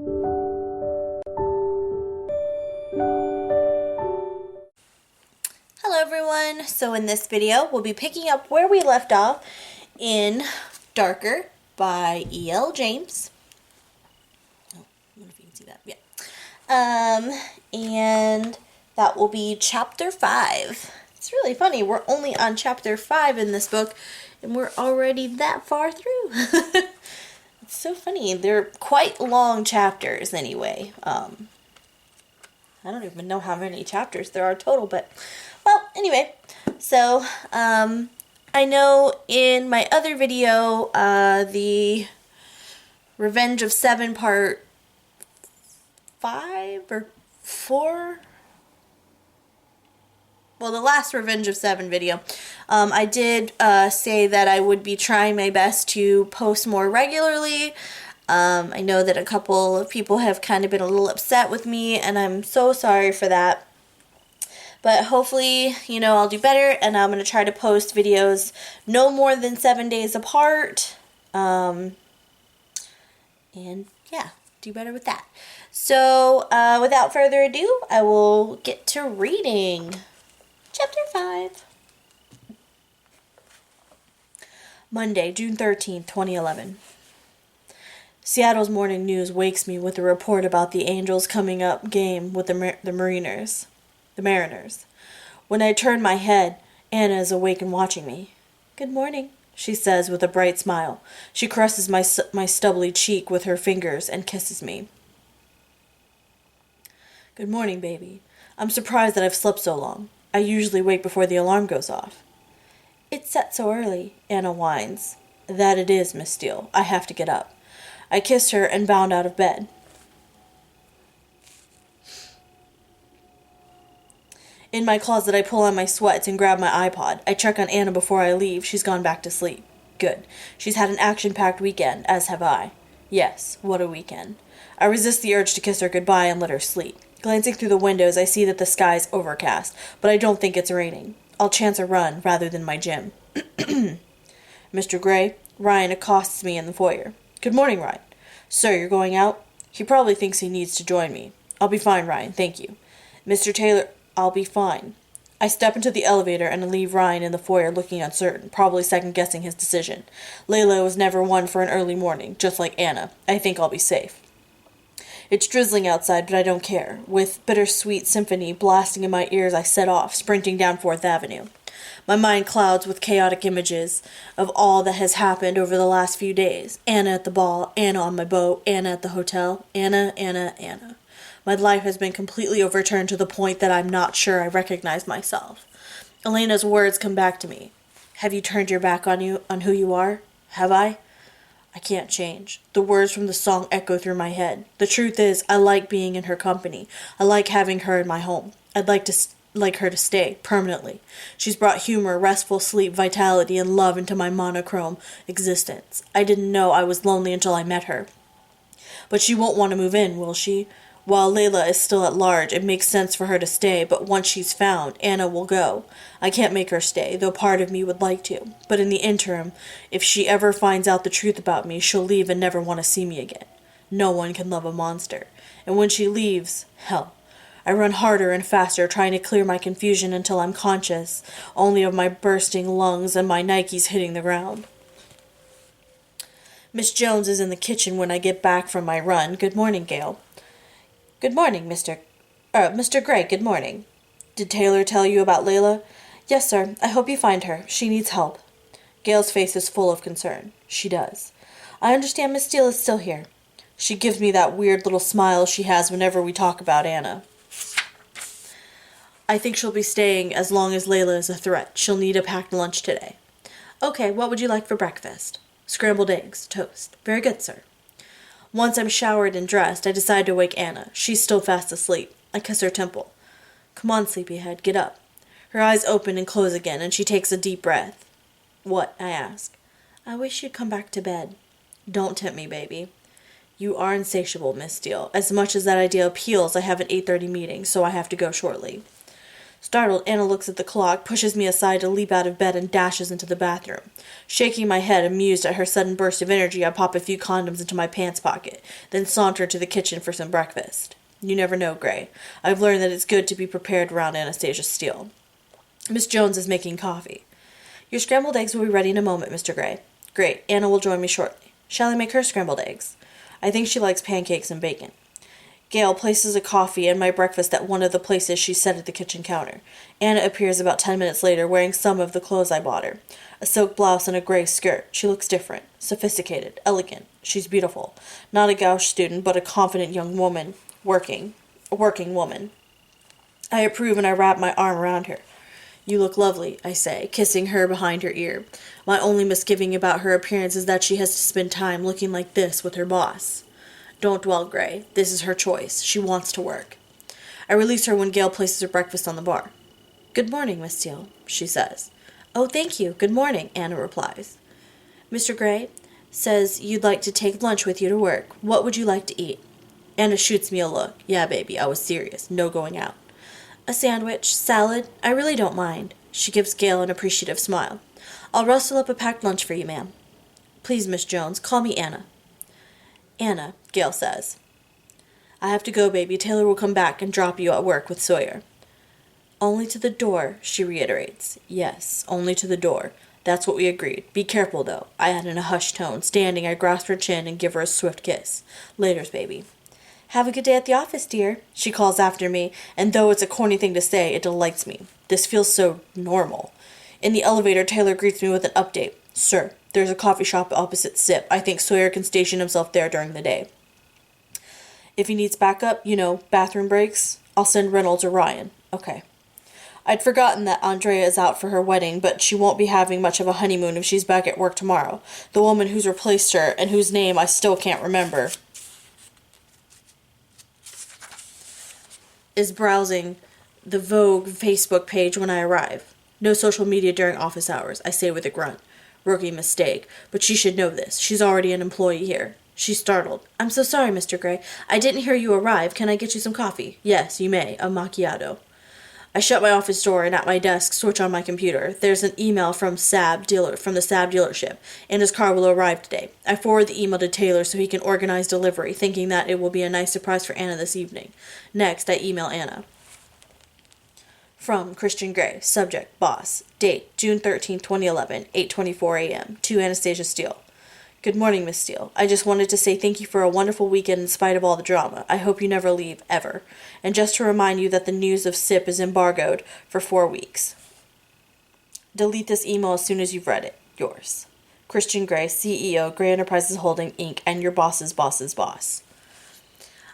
Hello everyone, so in this video we'll be picking up where we left off in Darker by E.L. James. Oh, I wonder if you can see that, yeah. And that will be chapter 5. It's really funny, we're only on chapter 5 in this book and we're already that far through. It's so funny, they're quite long chapters anyway. I don't even know how many chapters there are total, but well, anyway, so I know in my other video, the Revenge of 7 part 5 or 4, well, the last Revenge of 7 video, I did say that I would be trying my best to post more regularly. I know that a couple of people have kind of been a little upset with me, and I'm so sorry for that. But hopefully, you know, I'll do better, and I'm going to try to post videos no more than 7 days apart. And yeah, do better with that. So, without further ado, I will get to reading Chapter 5. Monday, June 13th, 2011. Seattle's morning news wakes me with a report about the Angels coming up game with the Mariners. When I turn my head, Anna is awake and watching me. "Good morning," she says with a bright smile. She caresses my stubbly cheek with her fingers and kisses me. "Good morning, baby. I'm surprised that I've slept so long. I usually wake before the alarm goes off." "It's set so early," Anna whines. "That it is, Miss Steele. I have to get up." I kissed her and bounded out of bed. In my closet, I pull on my sweats and grab my iPod. I check on Anna before I leave. She's gone back to sleep. Good. She's had an action-packed weekend, as have I. Yes, what a weekend. I resist the urge to kiss her goodbye and let her sleep. Glancing through the windows, I see that the sky's overcast, but I don't think it's raining. I'll chance a run rather than my gym. "Mr. Gray," Ryan accosts me in the foyer. "Good morning, Ryan." "Sir, you're going out?" He probably thinks he needs to join me. "I'll be fine, Ryan, thank you." "Mr. Taylor..." "I'll be fine." I step into the elevator and leave Ryan in the foyer looking uncertain, probably second-guessing his decision. Layla was never one for an early morning, just like Anna. I think I'll be safe. It's drizzling outside, but I don't care. With bittersweet symphony blasting in my ears, I set off, sprinting down 4th Avenue. My mind clouds with chaotic images of all that has happened over the last few days. Anna at the ball, Anna on my boat, Anna at the hotel, Anna. My life has been completely overturned to the point that I'm not sure I recognize myself. Elena's words come back to me. "Have you turned your back on who you are? Have I?" I can't change. The words from the song echo through my head. The truth is, I like being in her company. I like having her in my home. I'd like her to stay, permanently. She's brought humor, restful sleep, vitality, and love into my monochrome existence. I didn't know I was lonely until I met her. But she won't want to move in, will she? While Layla is still at large, it makes sense for her to stay, but once she's found, Anna will go. I can't make her stay, though part of me would like to. But in the interim, if she ever finds out the truth about me, she'll leave and never want to see me again. No one can love a monster. And when she leaves, hell, I run harder and faster, trying to clear my confusion until I'm conscious only of my bursting lungs and my Nikes hitting the ground. Miss Jones is in the kitchen when I get back from my run. "Good morning, Gail." "Good morning, Mr. Gray, good morning." "Did Taylor tell you about Layla?" "Yes, sir. I hope you find her. She needs help." Gail's face is full of concern. She does. "I understand Miss Steele is still here." She gives me that weird little smile she has whenever we talk about Anna. "I think she'll be staying as long as Layla is a threat. She'll need a packed lunch today." "Okay, what would you like for breakfast?" "Scrambled eggs, toast." "Very good, sir." Once I'm showered and dressed, I decide to wake Anna. She's still fast asleep. I kiss her temple. "Come on, sleepyhead, get up." Her eyes open and close again, and she takes a deep breath. "What?" I ask. "I wish you'd come back to bed." "Don't tempt me, baby." "You are insatiable, Miss Steele. As much as that idea appeals, I have an 8:30 meeting, so I have to go shortly." Startled, Anna looks at the clock, pushes me aside to leap out of bed, and dashes into the bathroom. Shaking my head, amused at her sudden burst of energy, I pop a few condoms into my pants pocket, then saunter to the kitchen for some breakfast. You never know, Gray. I've learned that it's good to be prepared around Anastasia Steele. Miss Jones is making coffee. Your scrambled eggs will be ready in a moment, Mr. Gray. Great. Anna will join me shortly. Shall I make her scrambled eggs? I think she likes pancakes and bacon. Gail places a coffee and my breakfast at one of the places she set at the kitchen counter. Anna appears about 10 minutes later, wearing some of the clothes I bought her. A silk blouse and a gray skirt. She looks different, sophisticated, elegant. She's beautiful. Not a gauche student, but a confident young woman, working woman. I approve and I wrap my arm around her. You look lovely, I say, kissing her behind her ear. My only misgiving about her appearance is that she has to spend time looking like this with her boss. Don't dwell, Gray. This is her choice. She wants to work. I release her when Gail places her breakfast on the bar. Good morning, Miss Steele, she says. Oh, thank you. Good morning, Anna replies. Mr. Gray says you'd like to take lunch with you to work. What would you like to eat? Anna shoots me a look. Yeah, baby, I was serious. No going out. A sandwich, salad, I really don't mind. She gives Gail an appreciative smile. I'll rustle up a packed lunch for you, ma'am. Please, Miss Jones, call me Anna. Anna, Gail says. I have to go, baby. Taylor will come back and drop you at work with Sawyer. Only to the door, she reiterates. Yes, only to the door. That's what we agreed. Be careful, though. I add in a hushed tone. Standing, I grasp her chin and give her a swift kiss. Laters, baby. Have a good day at the office, dear, she calls after me, and though it's a corny thing to say, it delights me. This feels so normal. In the elevator, Taylor greets me with an update. Sir, there's a coffee shop opposite SIP. I think Sawyer can station himself there during the day. If he needs backup, bathroom breaks, I'll send Reynolds or Ryan. Okay. I'd forgotten that Andrea is out for her wedding, but she won't be having much of a honeymoon if she's back at work tomorrow. The woman who's replaced her, and whose name I still can't remember, is browsing the Vogue Facebook page when I arrive. No social media during office hours, I say with a grunt. Rookie mistake, but she should know this. She's already an employee here. She's startled. I'm so sorry, Mr. Gray. I didn't hear you arrive. Can I get you some coffee? Yes, you may. A macchiato. I shut my office door and at my desk switch on my computer. There's an email from the Saab dealership, and his car will arrive today. I forward the email to Taylor so he can organize delivery, thinking that it will be a nice surprise for Anna this evening. Next, I email Anna. From Christian Gray. Subject, boss. Date, June 13, 2011, 8:24 a.m. To Anastasia Steele. Good morning, Miss Steele. I just wanted to say thank you for a wonderful weekend in spite of all the drama. I hope you never leave, ever. And just to remind you that the news of SIP is embargoed for 4 weeks. Delete this email as soon as you've read it. Yours. Christian Gray, CEO, Gray Enterprises Holding, Inc., and your boss's boss's boss.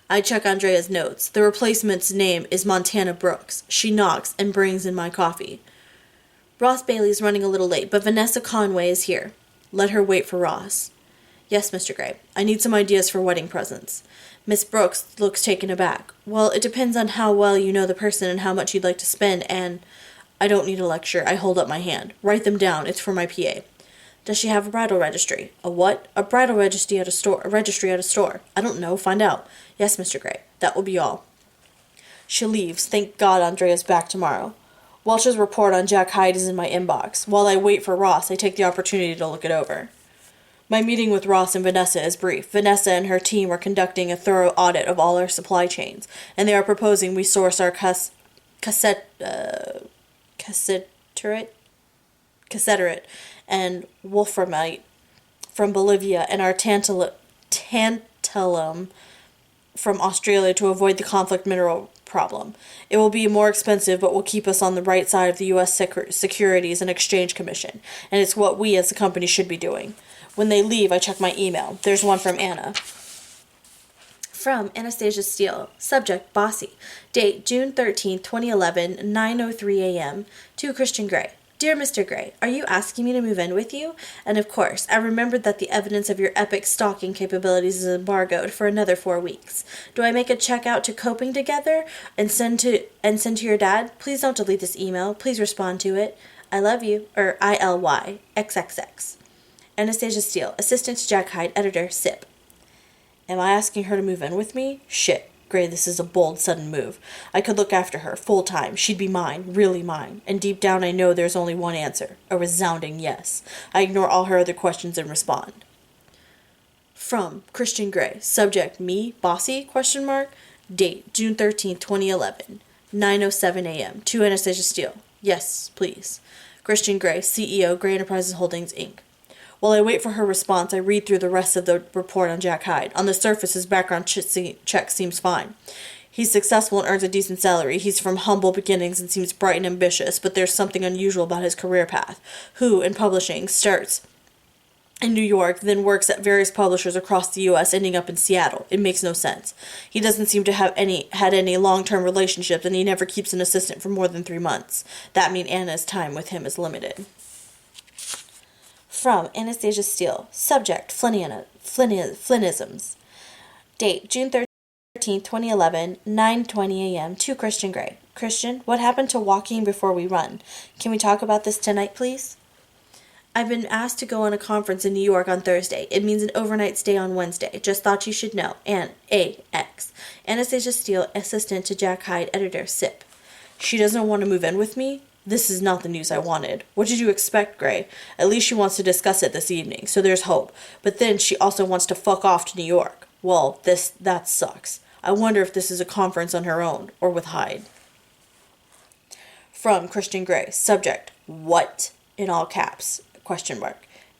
I check Andrea's notes. The replacement's name is Montana Brooks. She knocks and brings in my coffee. Ross Bailey's running a little late, but Vanessa Conway is here. Let her wait for Ross. Yes, Mr. Gray. I need some ideas for wedding presents. Miss Brooks looks taken aback. Well, it depends on how well you know the person and how much you'd like to spend, and... I don't need a lecture. I hold up my hand. Write them down. It's for my PA. Does she have a bridal registry? A what? A bridal registry at a store. A registry at a store. I don't know. Find out. Yes, Mr. Gray. That will be all. She leaves. Thank God Andrea's back tomorrow. Welch's report on Jack Hyde is in my inbox. While I wait for Ross, I take the opportunity to look it over. My meeting with Ross and Vanessa is brief. Vanessa and her team are conducting a thorough audit of all our supply chains, and they are proposing we source our casseterite and wolframite from Bolivia and our tantalum from Australia to avoid the conflict mineral problem. It will be more expensive, but will keep us on the right side of the U.S. Securities and Exchange Commission, and it's what we as a company should be doing. When they leave, I check my email. There's one from Anna. From Anastasia Steele. Subject, bossy. Date, June 13, 2011, 9:03 a.m. To Christian Gray. Dear Mr. Gray, are you asking me to move in with you? And of course, I remembered that the evidence of your epic stalking capabilities is embargoed for another 4 weeks. Do I make a check out to Coping Together and send to your dad? Please don't delete this email. Please respond to it. I love you. ILY XXX. Anastasia Steele, Assistant to Jack Hyde, Editor, SIP. Am I asking her to move in with me? Shit. Gray, this is a bold, sudden move. I could look after her, full-time. She'd be mine, really mine. And deep down I know there's only one answer. A resounding yes. I ignore all her other questions and respond. From Christian Gray. Subject, me, bossy, ? Date, June 13th, 2011. 9:07 a.m. To Anastasia Steele. Yes, please. Christian Gray, CEO, Gray Enterprises Holdings, Inc. While I wait for her response, I read through the rest of the report on Jack Hyde. On the surface, his background check seems fine. He's successful and earns a decent salary. He's from humble beginnings and seems bright and ambitious, but there's something unusual about his career path. Who, in publishing, starts in New York, then works at various publishers across the U.S., ending up in Seattle. It makes no sense. He doesn't seem to have had any long-term relationships, and he never keeps an assistant for more than 3 months. That means Anna's time with him is limited. From Anastasia Steele. Subject, Flynnisms. Date, June 13th, 2011, 9:20 a.m. To Christian Gray. Christian, what happened to walking before we run? Can we talk about this tonight, please? I've been asked to go on a conference in New York on Thursday. It means an overnight stay on Wednesday. Just thought you should know. And A.X. Anastasia Steele, assistant to Jack Hyde, editor, SIP. She doesn't want to move in with me? This is not the news I wanted. What did you expect, Gray? At least she wants to discuss it this evening, so there's hope. But then she also wants to fuck off to New York. Well, that sucks. I wonder if this is a conference on her own, or with Hyde. From Christian Gray. Subject, what? In all caps. ?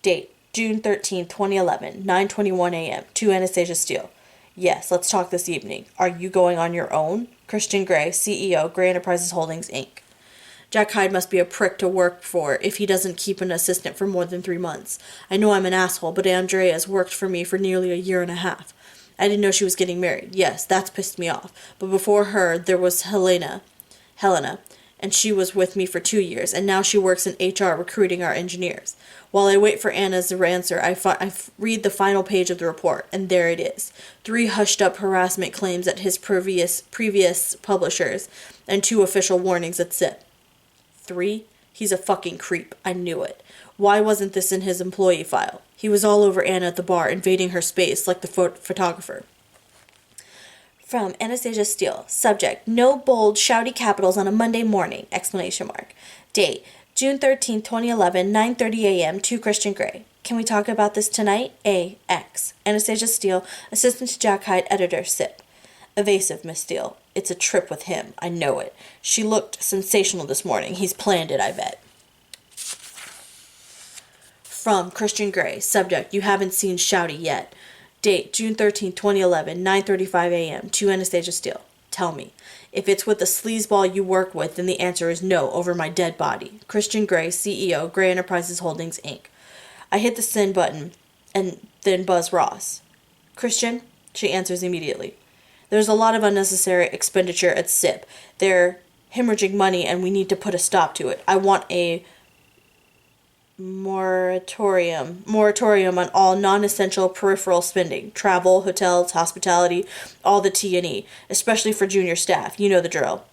Date, June 13, 2011, 9:21 a.m. To Anastasia Steele. Yes, let's talk this evening. Are you going on your own? Christian Gray, CEO, Gray Enterprises Holdings, Inc. Jack Hyde must be a prick to work for if he doesn't keep an assistant for more than 3 months. I know I'm an asshole, but Andrea's worked for me for nearly a year and a half. I didn't know she was getting married. Yes, that's pissed me off. But before her, there was Helena, and she was with me for 2 years, and now she works in HR recruiting our engineers. While I wait for Anna's answer, I read the final page of the report, and there it is. 3 hushed-up harassment claims at his previous publishers, and 2 official warnings at SIP. 3? He's a fucking creep. I knew it. Why wasn't this in his employee file? He was all over Anna at the bar, invading her space like the photographer. From Anastasia Steele. Subject, no bold, shouty capitals on a Monday morning! ! Date, June 13, 2011, 9:30 a.m. To Christian Gray. Can we talk about this tonight? A.X. Anastasia Steele, assistant to Jack Hyde, editor, SIP. Evasive, Miss Steele. It's a trip with him. I know it. She looked sensational this morning. He's planned it, I bet. From Christian Gray. Subject, you haven't seen Shouty yet. Date, June 13, 2011, 9:35 a.m. To Anastasia Steele. Tell me, if it's with the sleazeball you work with, then the answer is no, over my dead body. Christian Gray, CEO, Gray Enterprises Holdings, Inc. I hit the send button and then buzz Ross. Christian? She answers immediately. There's a lot of unnecessary expenditure at SIP. They're hemorrhaging money and we need to put a stop to it. I want a moratorium on all non-essential peripheral spending, travel, hotels, hospitality, all the T&E, especially for junior staff. You know the drill.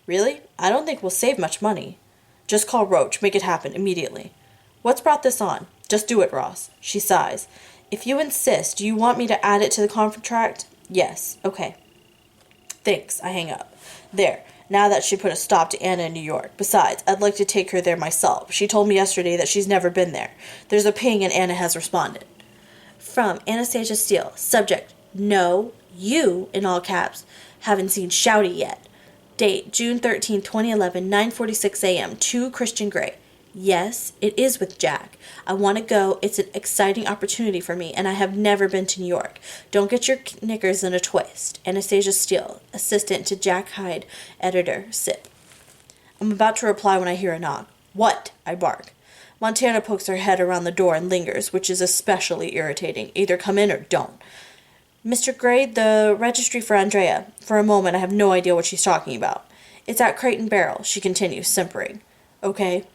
Really? I don't think we'll save much money. Just call Roach. Make it happen immediately. What's brought this on? Just do it, Ross. She sighs. If you insist, do you want me to add it to the contract? Yes. Okay. Thanks. I hang up. There. Now that she put a stop to Anna in New York. Besides, I'd like to take her there myself. She told me yesterday that she's never been there. There's a ping and Anna has responded. From Anastasia Steele. Subject, no, you, in all caps, haven't seen Shouty yet. Date, June 13, 2011, 9:46 a.m. To Christian Gray. Yes, it is with Jack. I want to go. It's an exciting opportunity for me, and I have never been to New York. Don't get your knickers in a twist. Anastasia Steele, assistant to Jack Hyde, editor, SIP. I'm about to reply when I hear a knock. What? I bark. Montana pokes her head around the door and lingers, which is especially irritating. Either come in or don't. Mr. Gray, the registry for Andrea. For a moment, I have no idea what she's talking about. It's at Crate and Barrel, she continues, simpering. Okay.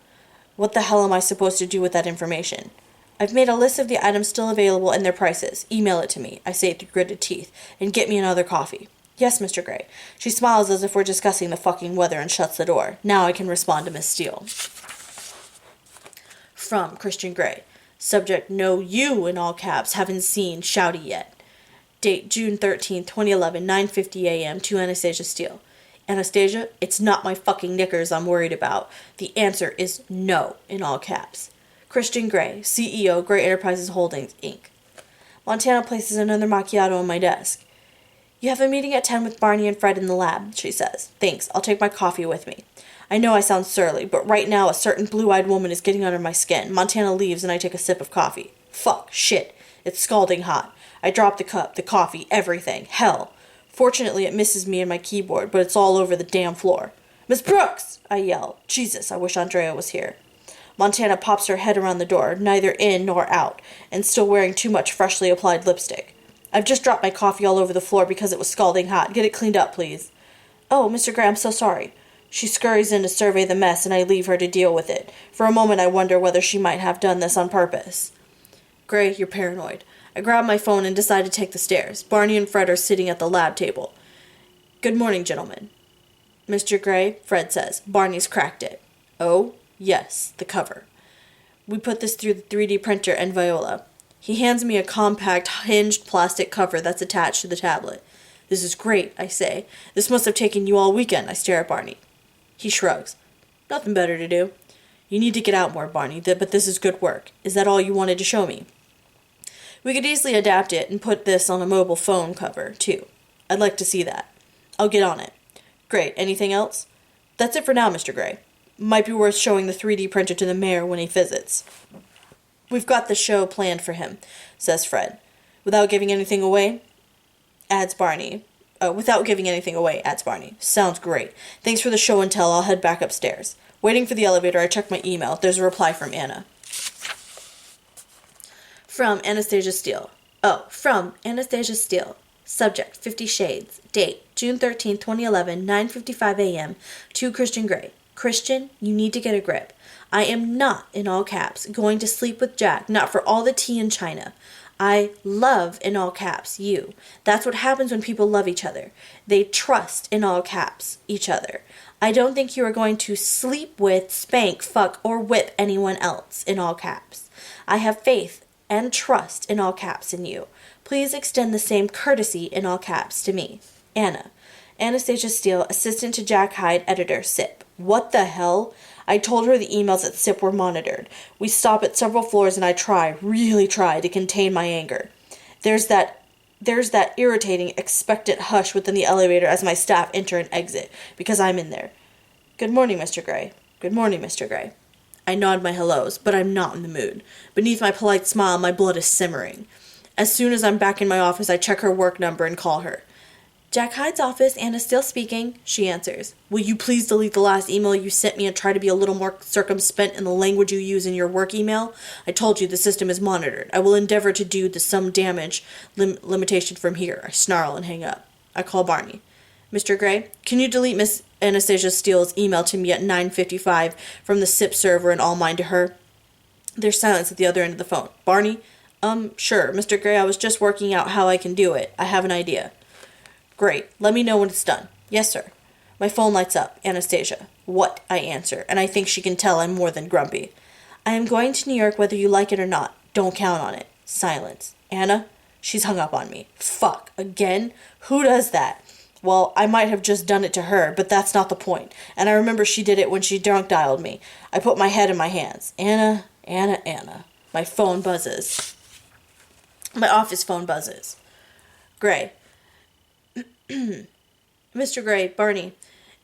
What the hell am I supposed to do with that information? I've made a list of the items still available and their prices. Email it to me, I say through gritted teeth, and get me another coffee. Yes, Mr. Gray. She smiles as if we're discussing the fucking weather and shuts the door. Now I can respond to Miss Steele. From Christian Gray. Subject, no, you, in all caps, haven't seen Shouty yet. Date June 13th, 2011, 9:50 a.m. to Anastasia Steele. Anastasia, it's not my fucking knickers I'm worried about. The answer is no, in all caps. Christian Gray, CEO, Gray Enterprises Holdings, Inc. Montana places another macchiato on my desk. You have a meeting at 10 with Barney and Fred in the lab, she says. Thanks, I'll take my coffee with me. I know I sound surly, but right now a certain blue-eyed woman is getting under my skin. Montana leaves and I take a sip of coffee. Fuck, shit, it's scalding hot. I drop the cup, the coffee, everything. Hell. Fortunately, it misses me and my keyboard, but it's all over the damn floor. Miss Brooks! I yell. Jesus, I wish Andrea was here. Montana pops her head around the door, neither in nor out, and still wearing too much freshly applied lipstick. I've just dropped my coffee all over the floor because it was scalding hot. Get it cleaned up, please. Oh, Mr. Gray, I'm so sorry. She scurries in to survey the mess, and I leave her to deal with it. For a moment I wonder whether she might have done this on purpose. Gray, you're paranoid. I grab my phone and decide to take the stairs. Barney and Fred are sitting at the lab table. Good morning, gentlemen. Mr. Gray, Fred says. Barney's cracked it. Oh, yes, the cover. We put this through the 3D printer and Viola. He hands me a compact, hinged plastic cover that's attached to the tablet. This is great, I say. This must have taken you all weekend, I stare at Barney. He shrugs. Nothing better to do. You need to get out more, Barney, but this is good work. Is that all you wanted to show me? We could easily adapt it and put this on a mobile phone cover, too. I'd like to see that. I'll get on it. Great. Anything else? That's it for now, Mr. Gray. Might be worth showing the 3D printer to the mayor when he visits. We've got the show planned for him, says Fred. Without giving anything away, adds Barney. Without giving anything away, adds Barney. Sounds great. Thanks for the show and tell. I'll head back upstairs. Waiting for the elevator, I check my email. There's a reply from Anna. From Anastasia Steele. From Anastasia Steele. Subject, 50 Shades. Date, June 13, 2011, 9:55 a.m. To Christian Gray. Christian, you need to get a grip. I am not, in all caps, going to sleep with Jack, not for all the tea in China. I love, in all caps, you. That's what happens when people love each other. They trust, in all caps, each other. I don't think you are going to sleep with, spank, fuck, or whip anyone else, in all caps. I have faith and trust, in all caps, in you. Please extend the same courtesy, in all caps, to me. Anna. Anastasia Steele, assistant to Jack Hyde, editor, SIP. What the hell? I told her the emails at SIP were monitored. We stop at several floors and I really try, to contain my anger. There's that irritating, expectant hush within the elevator as my staff enter and exit, because I'm in there. Good morning, Mr. Gray. Good morning, Mr. Gray. I nod my hellos, but I'm not in the mood. Beneath my polite smile, my blood is simmering. As soon as I'm back in my office, I check her work number and call her. Jack Hyde's office, Anna still speaking, she answers. Will you please delete the last email you sent me and try to be a little more circumspect in the language you use in your work email? I told you the system is monitored. I will endeavor to do the some damage limitation from here. I snarl and hang up. I call Barney. Mr. Gray, can you delete Miss Anastasia Steele's email to me at 9:55 from the SIP server and all mine to her? There's silence at the other end of the phone. Barney? Sure. Mr. Gray, I was just working out how I can do it. I have an idea. Great. Let me know when it's done. Yes, sir. My phone lights up. Anastasia. What? I answer, and I think she can tell I'm more than grumpy. I am going to New York whether you like it or not. Don't count on it. Silence. Anna? She's hung up on me. Fuck. Again? Who does that? Well, I might have just done it to her, but that's not the point. And I remember she did it when she drunk dialed me. I put my head in my hands. Anna. My phone buzzes. My office phone buzzes. Gray. Mr. Gray, Barney.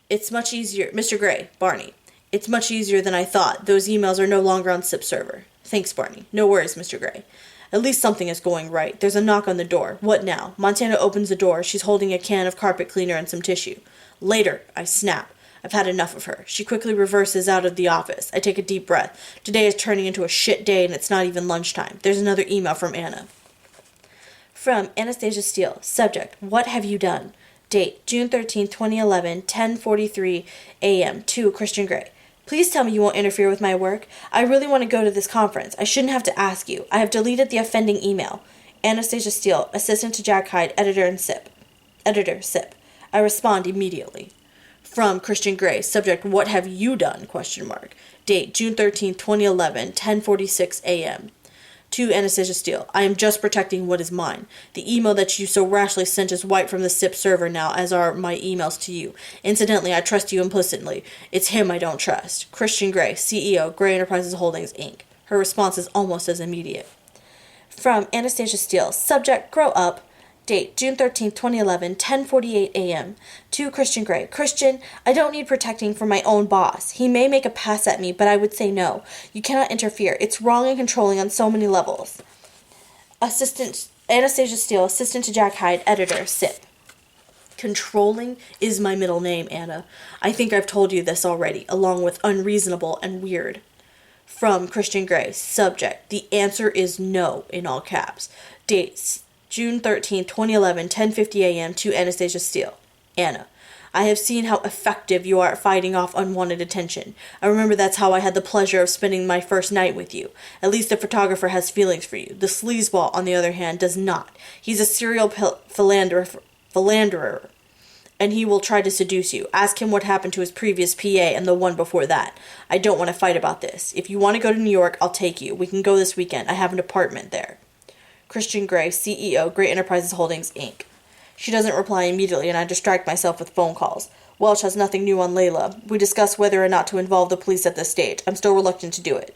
It's much easier. Mr. Gray, Barney. It's much easier than I thought. Those emails are no longer on SIP server. Thanks, Barney. No worries, Mr. Gray. At least something is going right. There's a knock on the door. What now? Montana opens the door. She's holding a can of carpet cleaner and some tissue. Later, I snap. I've had enough of her. She quickly reverses out of the office. I take a deep breath. Today is turning into a shit day and it's not even lunchtime. There's another email from Anna. From Anastasia Steele. Subject, what have you done? Date, June 13, 2011, 10:43 a.m. To Christian Gray. Please tell me you won't interfere with my work. I really want to go to this conference. I shouldn't have to ask you. I have deleted the offending email. Anastasia Steele, assistant to Jack Hyde, editor and SIP. Editor, SIP. I respond immediately. From Christian Gray. Subject, what have you done? Question mark. Date, June 13, 2011, 10:46 a.m. To Anastasia Steele, I am just protecting what is mine. The email that you so rashly sent is wiped from the SIP server now, as are my emails to you. Incidentally, I trust you implicitly. It's him I don't trust. Christian Gray, CEO, Gray Enterprises Holdings, Inc. Her response is almost as immediate. From Anastasia Steele, subject, grow up. Date, June 13th, 2011, 10:48 a.m. To Christian Gray. Christian, I don't need protecting from my own boss. He may make a pass at me, but I would say no. You cannot interfere. It's wrong and controlling on so many levels. Assistant Anastasia Steele, assistant to Jack Hyde, editor, SIP. Controlling is my middle name, Anna. I think I've told you this already, along with unreasonable and weird. From Christian Gray, subject, the answer is no, in all caps. Dates, June 13, 2011, 10:50 a.m. To Anastasia Steele. Anna, I have seen how effective you are at fighting off unwanted attention. I remember that's how I had the pleasure of spending my first night with you. At least the photographer has feelings for you. The sleazeball, on the other hand, does not. He's a serial philanderer, and he will try to seduce you. Ask him what happened to his previous PA and the one before that. I don't want to fight about this. If you want to go to New York, I'll take you. We can go this weekend. I have an apartment there. Christian Gray, CEO, Gray Enterprises Holdings, Inc. She doesn't reply immediately, and I distract myself with phone calls. Welch has nothing new on Layla. We discuss whether or not to involve the police at this stage. I'm still reluctant to do it.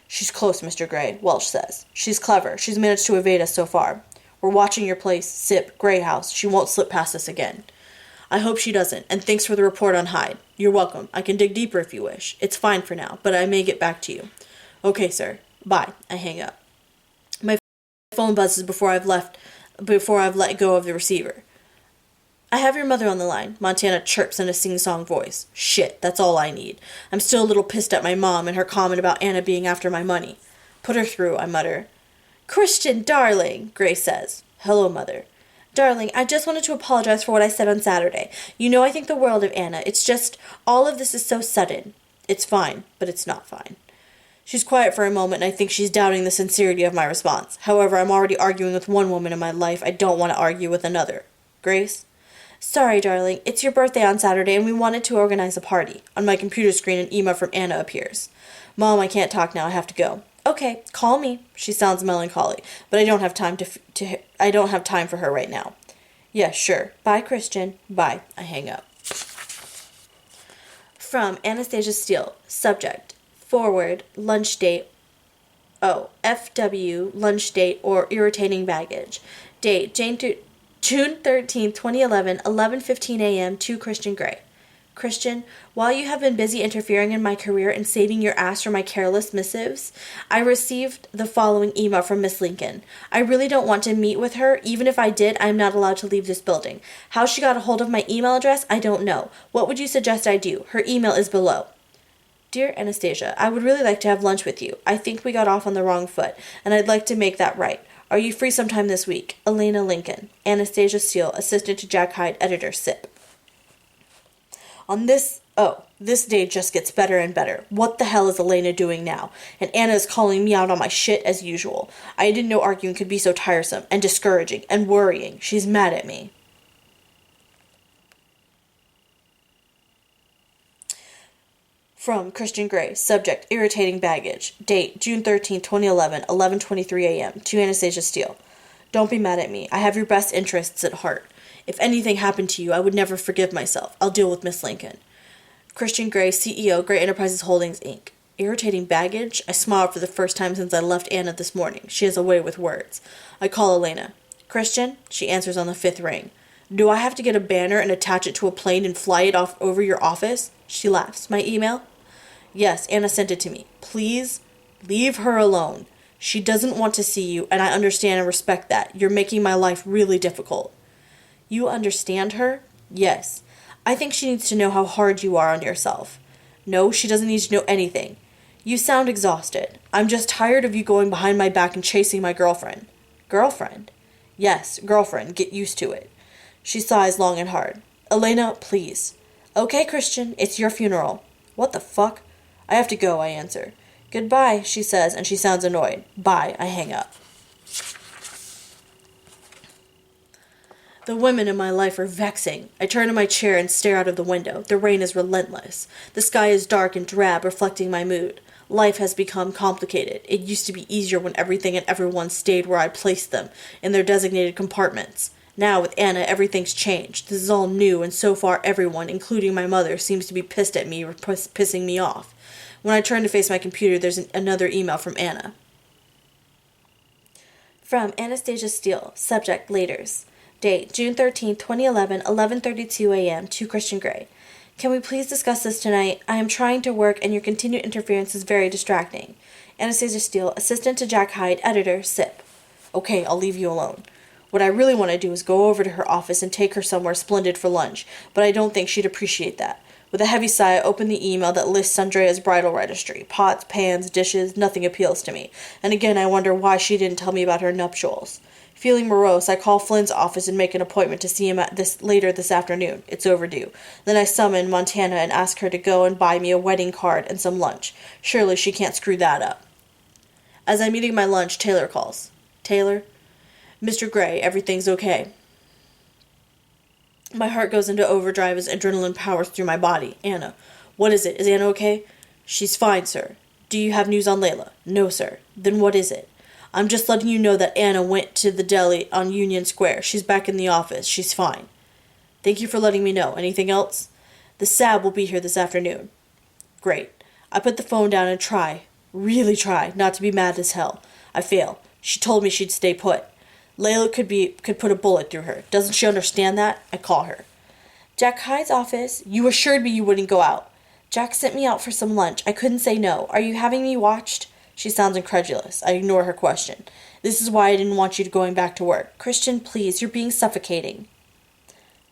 She's close, Mr. Gray, Welch says. She's clever. She's managed to evade us so far. We're watching your place, SIP, Gray House. She won't slip past us again. I hope she doesn't, and thanks for the report on Hyde. You're welcome. I can dig deeper if you wish. It's fine for now, but I may get back to you. Okay, sir. Bye. I hang up. My phone buzzes before I've let go of the receiver. I have your mother on the line, Montana chirps in a sing-song voice. Shit, that's all I need. I'm still a little pissed at my mom and her comment about Anna being after my money. Put her through, I mutter. Christian, darling, Grace says. Hello, Mother. Darling, I just wanted to apologize for what I said on Saturday. You know I think the world of Anna. It's just, all of this is so sudden. It's fine, but it's not fine. She's quiet for a moment, and I think she's doubting the sincerity of my response. However, I'm already arguing with one woman in my life. I don't want to argue with another. Grace? Sorry, darling. It's your birthday on Saturday, and we wanted to organize a party. On my computer screen, an email from Anna appears. Mom, I can't talk now. I have to go. Okay, call me. She sounds melancholy, but I don't have time I don't have time for her right now. Yes, sure. Bye, Christian. Bye. I hang up. From Anastasia Steele. Subject. Forward. Lunch date. FW. Lunch date or irritating baggage. Date. June 13, 2011, 11:15 a.m. To Christian Gray. Christian, while you have been busy interfering in my career and saving your ass from my careless missives, I received the following email from Miss Lincoln. I really don't want to meet with her. Even if I did, I am not allowed to leave this building. How she got a hold of my email address, I don't know. What would you suggest I do? Her email is below. Dear Anastasia, I would really like to have lunch with you. I think we got off on the wrong foot, and I'd like to make that right. Are you free sometime this week? Elena Lincoln. Anastasia Steele, assistant to Jack Hyde, editor, SIP. This day just gets better and better. What the hell is Elena doing now? And Anna is calling me out on my shit as usual. I didn't know arguing could be so tiresome and discouraging and worrying. She's mad at me. From Christian Gray. Subject, irritating baggage. Date, June 13, 2011, 11:23 a.m. To Anastasia Steele. Don't be mad at me. I have your best interests at heart. If anything happened to you, I would never forgive myself. I'll deal with Miss Lincoln. Christian Gray, CEO, Gray Enterprises Holdings, Inc. Irritating baggage? I smiled for the first time since I left Anna this morning. She has a way with words. I call Elena. Christian? She answers on the 5th ring. Do I have to get a banner and attach it to a plane and fly it off over your office? She laughs. My email? Yes, Anna sent it to me. Please, leave her alone. She doesn't want to see you, and I understand and respect that. You're making my life really difficult. You understand her? Yes. I think she needs to know how hard you are on yourself. No, she doesn't need to know anything. You sound exhausted. I'm just tired of you going behind my back and chasing my girlfriend. Girlfriend? Yes, girlfriend. Get used to it. She sighs long and hard. Elena, please. Okay, Christian, it's your funeral. What the fuck? I have to go, I answer. Goodbye, she says, and she sounds annoyed. Bye, I hang up. The women in my life are vexing. I turn in my chair and stare out of the window. The rain is relentless. The sky is dark and drab, reflecting my mood. Life has become complicated. It used to be easier when everything and everyone stayed where I placed them, in their designated compartments. Now, with Anna, everything's changed. This is all new, and so far everyone, including my mother, seems to be pissed at me or pissing me off. When I turn to face my computer, there's another email from Anna. From Anastasia Steele. Subject, Laters. Date, June 13, 2011, 11:32 a.m. to Christian Grey. Can we please discuss this tonight? I am trying to work and your continued interference is very distracting. Anastasia Steele, Assistant to Jack Hyde, Editor, SIP. Okay, I'll leave you alone. What I really want to do is go over to her office and take her somewhere splendid for lunch, but I don't think she'd appreciate that. With a heavy sigh, I open the email that lists Andrea's bridal registry. Pots, pans, dishes, nothing appeals to me. And again, I wonder why she didn't tell me about her nuptials. Feeling morose, I call Flynn's office and make an appointment to see him later this afternoon. It's overdue. Then I summon Montana and ask her to go and buy me a wedding card and some lunch. Surely she can't screw that up. As I'm eating my lunch, Taylor calls. Taylor? Mr. Grey, everything's okay. My heart goes into overdrive as adrenaline powers through my body. Anna. What is it? Is Anna okay? She's fine, sir. Do you have news on Layla? No, sir. Then what is it? I'm just letting you know that Anna went to the deli on Union Square. She's back in the office. She's fine. Thank you for letting me know. Anything else? The SAB will be here this afternoon. Great. I put the phone down and really try, not to be mad as hell. I fail. She told me she'd stay put. Layla could put a bullet through her. Doesn't she understand that? I call her. Jack Hyde's office. You assured me you wouldn't go out. Jack sent me out for some lunch. I couldn't say no. Are you having me watched? She sounds incredulous. I ignore her question. This is why I didn't want you going back to work. Christian, please, you're being suffocating.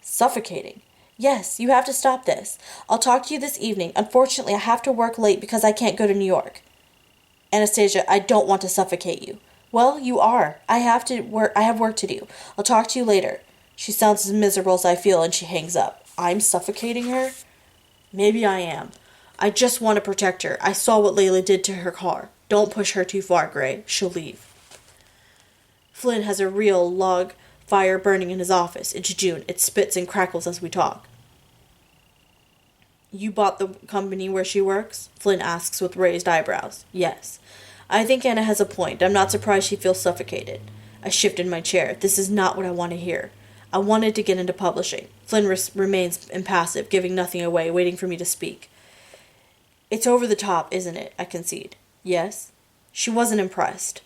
Suffocating? Yes, you have to stop this. I'll talk to you this evening. Unfortunately, I have to work late because I can't go to New York. Anastasia, I don't want to suffocate you. Well, you are. I have work to do. I'll talk to you later. She sounds as miserable as I feel and she hangs up. I'm suffocating her? Maybe I am. I just want to protect her. I saw what Layla did to her car. Don't push her too far, Gray. She'll leave. Flynn has a real log fire burning in his office. It's June. It spits and crackles as we talk. You bought the company where she works? Flynn asks with raised eyebrows. Yes. I think Anna has a point. I'm not surprised she feels suffocated. I shift in my chair. This is not what I want to hear. I wanted to get into publishing. Flynn remains impassive, giving nothing away, waiting for me to speak. It's over the top, isn't it? I concede. Yes. She wasn't impressed.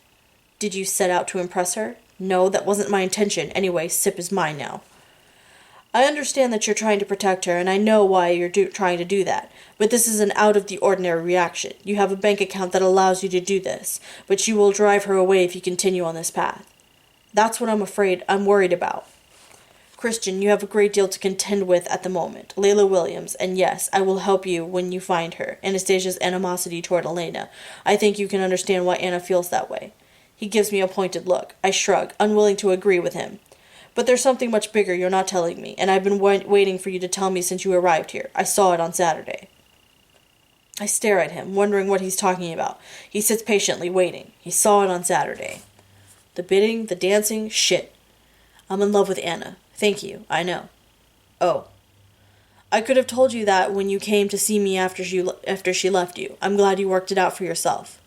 Did you set out to impress her? No, that wasn't my intention. Anyway, SIP is mine now. I understand that you're trying to protect her, and I know why you're trying to do that. But this is an out-of-the-ordinary reaction. You have a bank account that allows you to do this, but you will drive her away if you continue on this path. That's what I'm worried about. Christian, you have a great deal to contend with at the moment. Layla Williams, and yes, I will help you when you find her. Anastasia's animosity toward Elena. I think you can understand why Anna feels that way. He gives me a pointed look. I shrug, unwilling to agree with him. But there's something much bigger you're not telling me, and I've been waiting for you to tell me since you arrived here. I saw it on Saturday. I stare at him, wondering what he's talking about. He sits patiently, waiting. He saw it on Saturday. The bidding, the dancing, shit. I'm in love with Anna. Thank you, I know. Oh. I could have told you that when you came to see me after she left you. I'm glad you worked it out for yourself.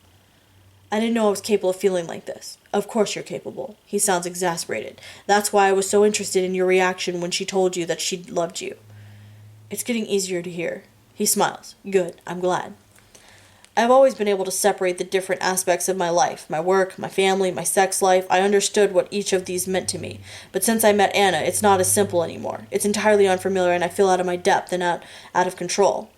I didn't know I was capable of feeling like this. Of course you're capable. He sounds exasperated. That's why I was so interested in your reaction when she told you that she loved you. It's getting easier to hear. He smiles. Good. I'm glad. I've always been able to separate the different aspects of my life, my work, my family, my sex life. I understood what each of these meant to me. But since I met Anna, it's not as simple anymore. It's entirely unfamiliar and I feel out of my depth and out of control.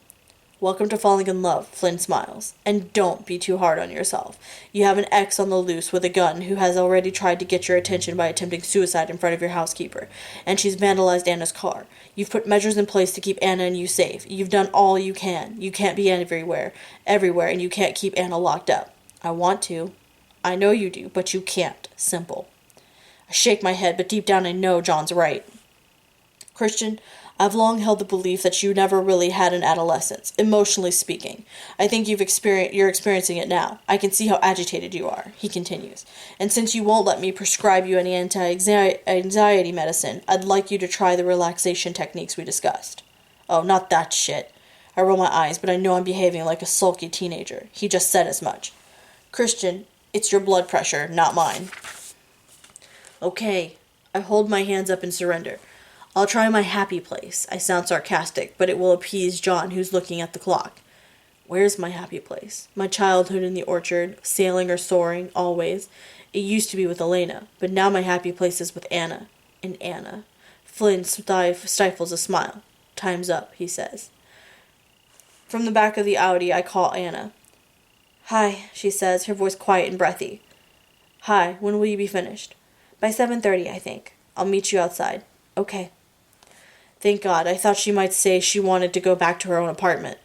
Welcome to falling in love, Flynn smiles. And don't be too hard on yourself. You have an ex on the loose with a gun who has already tried to get your attention by attempting suicide in front of your housekeeper. And she's vandalized Anna's car. You've put measures in place to keep Anna and you safe. You've done all you can. You can't be everywhere, and you can't keep Anna locked up. I want to. I know you do, but you can't. Simple. I shake my head, but deep down I know John's right. Christian, I've long held the belief that you never really had an adolescence, emotionally speaking. I think you're experiencing it now. I can see how agitated you are, he continues. And since you won't let me prescribe you any anti-anxiety medicine, I'd like you to try the relaxation techniques we discussed. Oh, not that shit. I I roll my eyes, but I know I'm behaving like a sulky teenager. He just said as much. Christian, it's your blood pressure, not mine. Okay. I hold my hands up in surrender. I'll try my happy place. I sound sarcastic, but it will appease John, who's looking at the clock. Where's my happy place? My childhood in the orchard, sailing or soaring, always. It used to be with Elena, but now my happy place is with Anna. And Anna. Flynn stifles a smile. Time's up, he says. From the back of the Audi, I call Anna. Hi, she says, her voice quiet and breathy. Hi, when will you be finished? By 7:30, I think. I'll meet you outside. Okay. Thank God, I thought she might say she wanted to go back to her own apartment.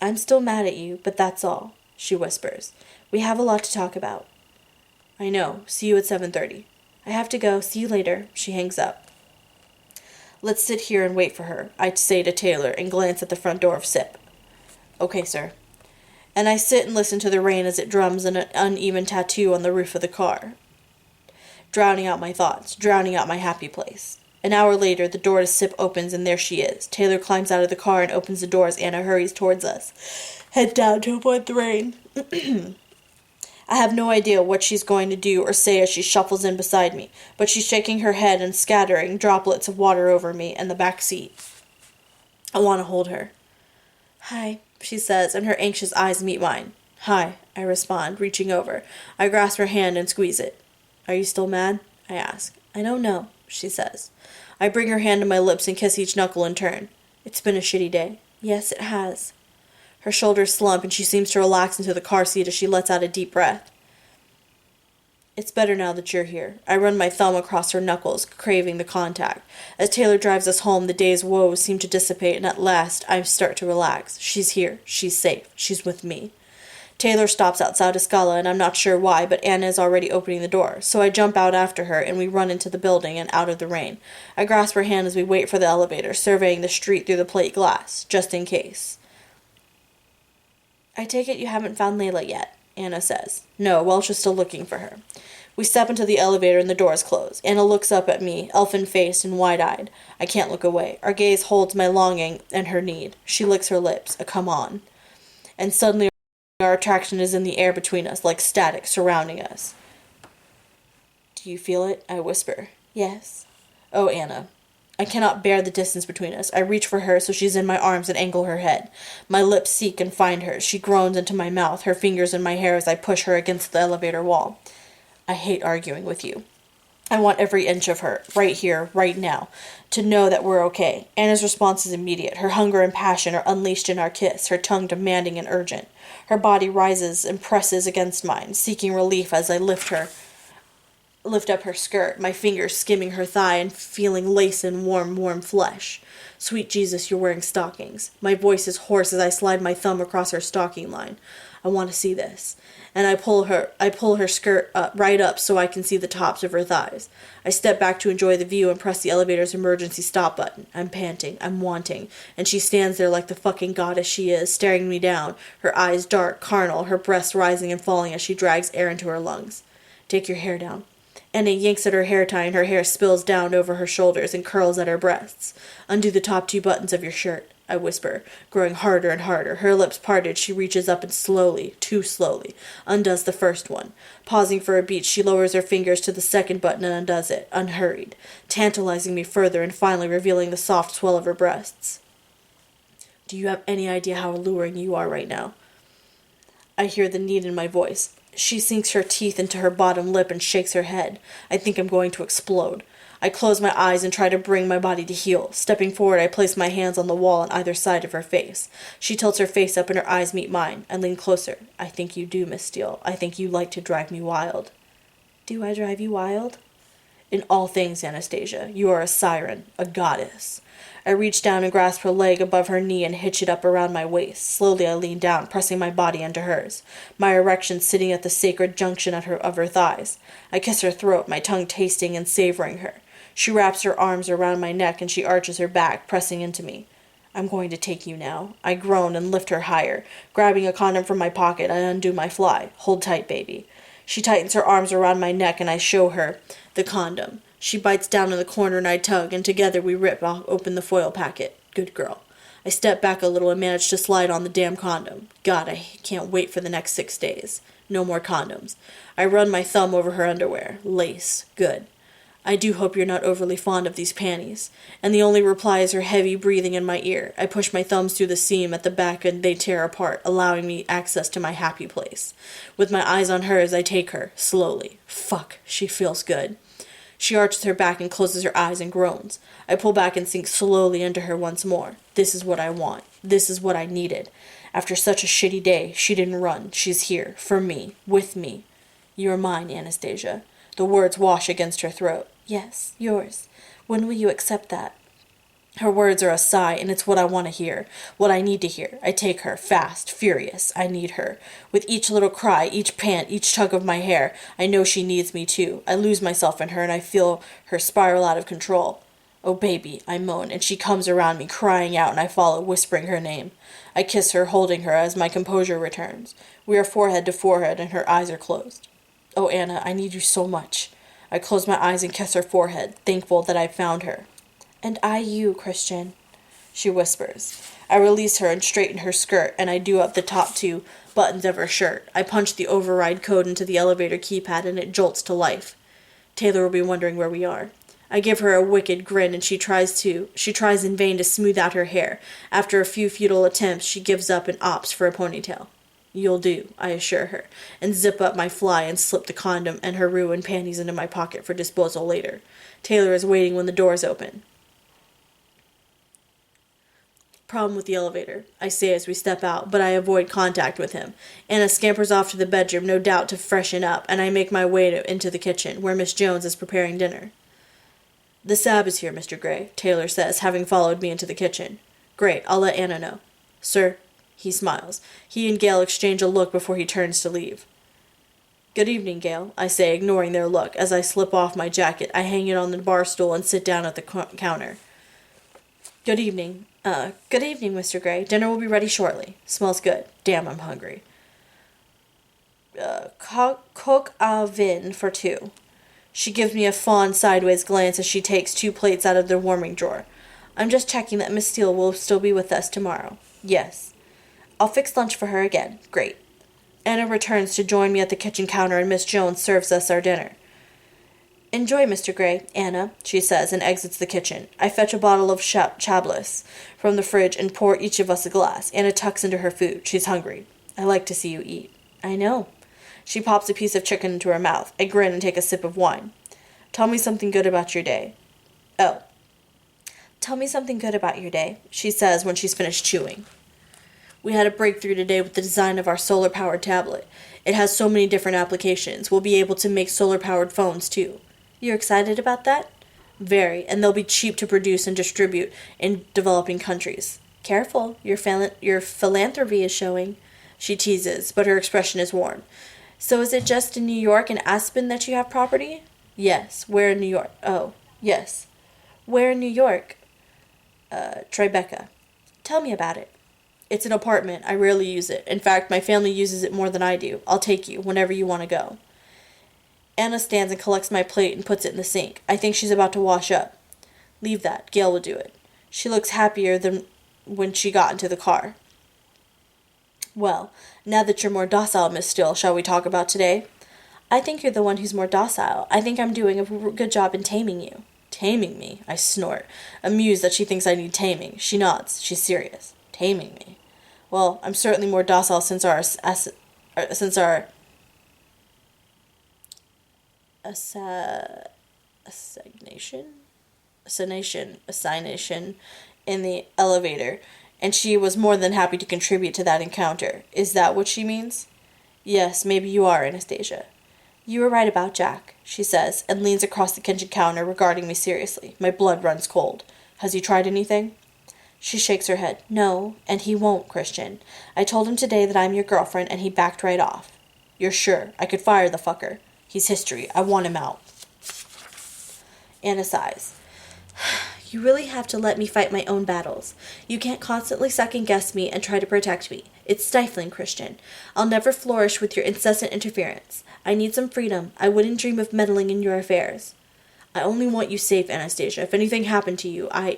I'm still mad at you, but that's all, she whispers. We have a lot to talk about. I know. See you at 7:30. I have to go. See you later. She hangs up. Let's sit here and wait for her, I say to Taylor and glance at the front door of SIP. Okay, sir. And I sit and listen to the rain as it drums an uneven tattoo on the roof of the car, drowning out my thoughts, drowning out my happy place. An hour later, the door to SIP opens, and there she is. Taylor climbs out of the car and opens the door as Anna hurries towards us, head down to avoid the rain. I have no idea what she's going to do or say as she shuffles in beside me, but she's shaking her head and scattering droplets of water over me and the back seat. I want to hold her. Hi, she says, and her anxious eyes meet mine. Hi, I respond, reaching over. I grasp her hand and squeeze it. Are you still mad? I ask. I don't know, she says. I bring her hand to my lips and kiss each knuckle in turn. It's been a shitty day. Yes, it has. Her shoulders slump and she seems to relax into the car seat as she lets out a deep breath. It's better now that you're here. I run my thumb across her knuckles, craving the contact. As Taylor drives us home, the day's woes seem to dissipate, and at last I start to relax. She's here. She's safe. She's with me. Taylor stops outside Escala, and I'm not sure why, but Anna is already opening the door. So I jump out after her, and we run into the building and out of the rain. I grasp her hand as we wait for the elevator, surveying the street through the plate glass, just in case. I take it you haven't found Layla yet, Anna says. No, Welch is still looking for her. We step into the elevator and the doors close. Anna looks up at me, elfin-faced and wide-eyed. I can't look away. Our gaze holds my longing and her need. She licks her lips, a come on. And suddenly our attraction is in the air between us, like static surrounding us. Do you feel it? I whisper. Yes. Oh, Anna. I cannot bear the distance between us. I reach for her so she's in my arms and angle her head. My lips seek and find her. She groans into my mouth, her fingers in my hair as I push her against the elevator wall. I hate arguing with you. I want every inch of her, right here, right now, to know that we're okay. Anna's response is immediate. Her hunger and passion are unleashed in our kiss, her tongue demanding and urgent. Her body rises and presses against mine, seeking relief as I lift up her skirt, my fingers skimming her thigh and feeling lace and warm flesh. Sweet Jesus, you're wearing stockings. My voice is hoarse as I slide my thumb across her stocking line. I want to see this. And I pull her skirt right up so I can see the tops of her thighs. I step back to enjoy the view and press the elevator's emergency stop button. I'm panting. I'm wanting. And she stands there like the fucking goddess she is, staring me down, her eyes dark, carnal, her breasts rising and falling as she drags air into her lungs. Take your hair down. Anna yanks at her hair tie and her hair spills down over her shoulders and curls at her breasts. Undo the top 2 buttons of your shirt, I whisper, growing harder and harder. Her lips parted, she reaches up and slowly, too slowly, undoes the first one. Pausing for a beat, she lowers her fingers to the second button and undoes it, unhurried, tantalizing me further and finally revealing the soft swell of her breasts. Do you have any idea how alluring you are right now? I hear the need in my voice. She sinks her teeth into her bottom lip and shakes her head. I think I'm going to explode. I close my eyes and try to bring my body to heel. Stepping forward, I place my hands on the wall on either side of her face. She tilts her face up and her eyes meet mine. I lean closer. I think you do, Miss Steele. I think you like to drive me wild. Do I drive you wild? In all things, Anastasia, you are a siren, a goddess. I reach down and grasp her leg above her knee and hitch it up around my waist. Slowly I lean down, pressing my body into hers, my erection sitting at the sacred junction of her thighs. I kiss her throat, my tongue tasting and savoring her. She wraps her arms around my neck and she arches her back, pressing into me. I'm going to take you now. I groan and lift her higher. Grabbing a condom from my pocket, I undo my fly. Hold tight, baby. She tightens her arms around my neck and I show her the condom. She bites down in the corner and I tug, and together we rip open the foil packet. Good girl. I step back a little and manage to slide on the damn condom. God, I can't wait for the next 6 days. No more condoms. I run my thumb over her underwear. Lace. Good. I do hope you're not overly fond of these panties. And the only reply is her heavy breathing in my ear. I push my thumbs through the seam at the back and they tear apart, allowing me access to my happy place. With my eyes on hers, I take her, slowly. Fuck, she feels good. She arches her back and closes her eyes and groans. I pull back and sink slowly into her once more. This is what I want. This is what I needed. After such a shitty day, she didn't run. She's here, for me, with me. You're mine, Anastasia. The words wash against her throat. Yes, yours. When will you accept that? Her words are a sigh, and it's what I want to hear, what I need to hear. I take her, fast, furious. I need her. With each little cry, each pant, each tug of my hair, I know she needs me too. I lose myself in her, and I feel her spiral out of control. Oh, baby, I moan, and she comes around me, crying out, and I follow, whispering her name. I kiss her, holding her, as my composure returns. We are forehead to forehead, and her eyes are closed. Oh, Anna, I need you so much. I close my eyes and kiss her forehead, thankful that I found her. And I you, Christian, she whispers. I release her and straighten her skirt, and I do up the top 2 buttons of her shirt. I punch the override code into the elevator keypad, and it jolts to life. Taylor will be wondering where we are. I give her a wicked grin, and she tries in vain to smooth out her hair. After a few futile attempts, she gives up and opts for a ponytail. You'll do, I assure her, and zip up my fly and slip the condom and her ruined panties into my pocket for disposal later. Taylor is waiting when the doors open. Problem with the elevator, I say as we step out, but I avoid contact with him. Anna scampers off to the bedroom, no doubt to freshen up, and I make my way into the kitchen, where Miss Jones is preparing dinner. The Sab is here, Mr. Gray, Taylor says, having followed me into the kitchen. Great, I'll let Anna know. Sir? He smiles. He and Gail exchange a look before he turns to leave. Good evening, Gail, I say, ignoring their look. As I slip off my jacket, I hang it on the bar stool and sit down at the counter. Good evening, Mr. Gray. Dinner will be ready shortly. Smells good. Damn, I'm hungry. Cook au vin for 2. She gives me a fond sideways glance as she takes 2 plates out of the warming drawer. I'm just checking that Miss Steele will still be with us tomorrow. Yes. I'll fix lunch for her again. Great. Anna returns to join me at the kitchen counter, and Miss Jones serves us our dinner. Enjoy, Mr. Gray, Anna, she says, and exits the kitchen. I fetch a bottle of Chablis from the fridge and pour each of us a glass. Anna tucks into her food. She's hungry. I like to see you eat. I know. She pops a piece of chicken into her mouth. I grin and take a sip of wine. Tell me something good about your day. Oh. Tell me something good about your day, she says when she's finished chewing. We had a breakthrough today with the design of our solar-powered tablet. It has so many different applications. We'll be able to make solar-powered phones, too. You're excited about that? Very, and they'll be cheap to produce and distribute in developing countries. Careful, your philanthropy is showing. She teases, but her expression is warm. So is it just in New York and Aspen that you have property? Yes. Where in New York? Oh, yes. Where in New York? Tribeca. Tell me about it. It's an apartment. I rarely use it. In fact, my family uses it more than I do. I'll take you whenever you want to go. Anna stands and collects my plate and puts it in the sink. I think she's about to wash up. Leave that. Gail will do it. She looks happier than when she got into the car. Well, now that you're more docile, Miss Steele, shall we talk about today? I think you're the one who's more docile. I think I'm doing a good job in taming you. Taming me? I snort, amused that she thinks I need taming. She nods. She's serious. Taming me. Well, I'm certainly more docile since our assignation in the elevator, and she was more than happy to contribute to that encounter. Is that what she means? Yes, maybe you are, Anastasia. You were right about Jack, she says, and leans across the kitchen counter, regarding me seriously. My blood runs cold. Has he tried anything? She shakes her head. No, and he won't, Christian. I told him today that I'm your girlfriend, and he backed right off. You're sure? I could fire the fucker. He's history. I want him out. Anna sighs. You really have to let me fight my own battles. You can't constantly second-guess me and try to protect me. It's stifling, Christian. I'll never flourish with your incessant interference. I need some freedom. I wouldn't dream of meddling in your affairs. I only want you safe, Anastasia. If anything happened to you, I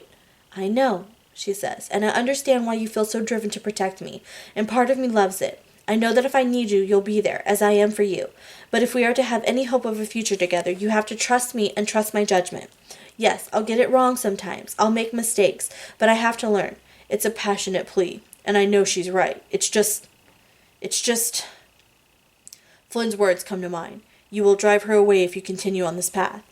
know. she says, and I understand why you feel so driven to protect me, and part of me loves it. I know that if I need you, you'll be there, as I am for you. But if we are to have any hope of a future together, you have to trust me and trust my judgment. Yes, I'll get it wrong sometimes. I'll make mistakes, but I have to learn. It's a passionate plea, and I know she's right. It's just... Flynn's words come to mind. You will drive her away if you continue on this path.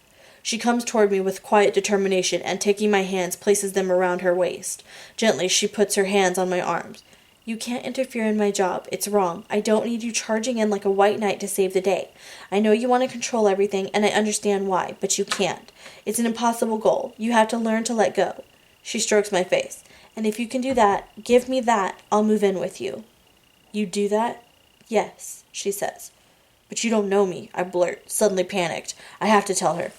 She comes toward me with quiet determination and, taking my hands, places them around her waist. Gently, she puts her hands on my arms. You can't interfere in my job. It's wrong. I don't need you charging in like a white knight to save the day. I know you want to control everything, and I understand why, but you can't. It's an impossible goal. You have to learn to let go. She strokes my face. And if you can do that, give me that, I'll move in with you. You do that? Yes, she says. But you don't know me, I blurt, suddenly panicked. I have to tell her.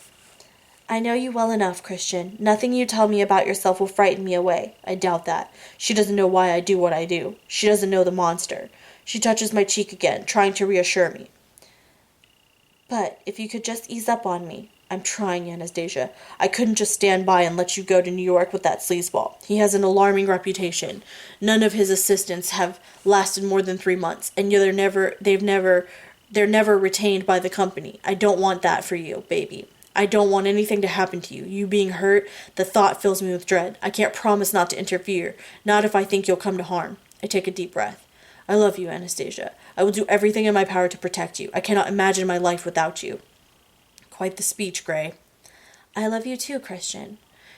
I know you well enough, Christian. Nothing you tell me about yourself will frighten me away. I doubt that. She doesn't know why I do what I do. She doesn't know the monster. She touches my cheek again, trying to reassure me. But if you could just ease up on me. I'm trying, Anastasia. I couldn't just stand by and let you go to New York with that sleazeball. He has an alarming reputation. None of his assistants have lasted more than 3 months, and they're never retained by the company. I don't want that for you, baby. I don't want anything to happen to you. You being hurt, the thought fills me with dread. I can't promise not to interfere, not if I think you'll come to harm. I take a deep breath. I love you, Anastasia. I will do everything in my power to protect you. I cannot imagine my life without you. Quite the speech, Gray. I love you too, Christian.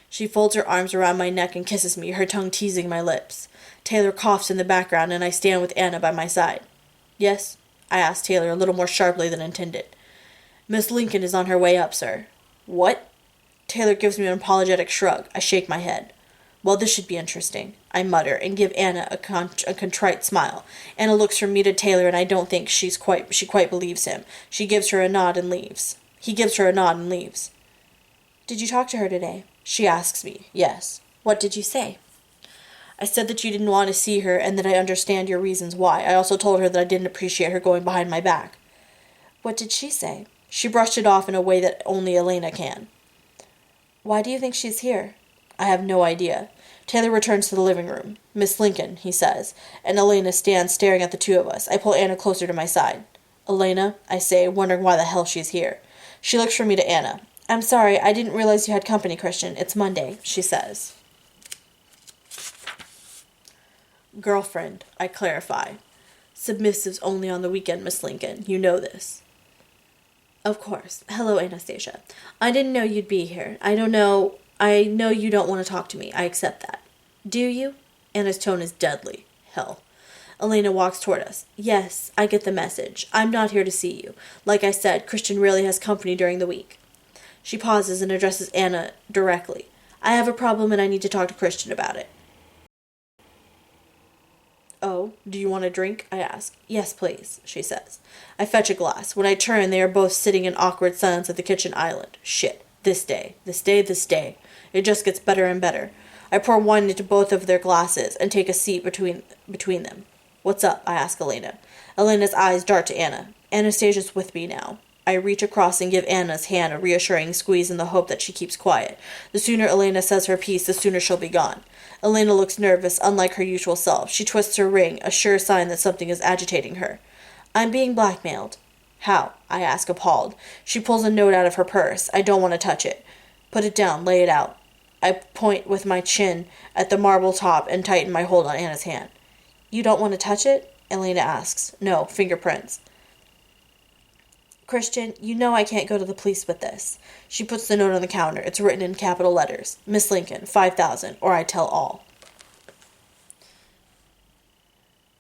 She folds her arms around my neck and kisses me, her tongue teasing my lips. Taylor coughs in the background, and I stand with Anna by my side. Yes? I asked Taylor a little more sharply than intended. Miss Lincoln is on her way up, sir. What? Taylor gives me an apologetic shrug. I shake my head. Well, this should be interesting, I mutter, and give Anna a contrite smile. Anna looks from me to Taylor, and I don't think she quite believes him. He gives her a nod and leaves. Did you talk to her today? She asks me. Yes. What did you say? I said that you didn't want to see her, and that I understand your reasons why. I also told her that I didn't appreciate her going behind my back. What did she say? She brushed it off in a way that only Elena can. Why do you think she's here? I have no idea. Taylor returns to the living room. Miss Lincoln, he says, and Elena stands staring at the two of us. I pull Anna closer to my side. Elena, I say, wondering why the hell she's here. She looks from me to Anna. I'm sorry, I didn't realize you had company, Christian. It's Monday, she says. Girlfriend, I clarify. Submissives only on the weekend, Miss Lincoln. You know this. Of course. Hello, Anastasia. I didn't know you'd be here. I know you don't want to talk to me. I accept that. Do you? Anna's tone is deadly. Hell. Elena walks toward us. Yes, I get the message. I'm not here to see you. Like I said, Christian rarely has company during the week. She pauses and addresses Anna directly. I have a problem and I need to talk to Christian about it. Oh, do you want a drink? I ask. Yes, please, she says. I fetch a glass. When I turn, they are both sitting in awkward silence at the kitchen island. Shit. This day. It just gets better and better. I pour wine into both of their glasses and take a seat between them. What's up? I ask Elena. Elena's eyes dart to Anna. Anastasia's with me now. I reach across and give Anna's hand a reassuring squeeze in the hope that she keeps quiet. The sooner Elena says her piece, the sooner she'll be gone. Elena looks nervous, unlike her usual self. She twists her ring, a sure sign that something is agitating her. I'm being blackmailed. How? I ask, appalled. She pulls a note out of her purse. I don't want to touch it. Put it down. Lay it out. I point with my chin at the marble top and tighten my hold on Anna's hand. You don't want to touch it? Elena asks. No, fingerprints. Christian, you know I can't go to the police with this. She puts the note on the counter. It's written in capital letters. Miss Lincoln, 5,000, or I tell all.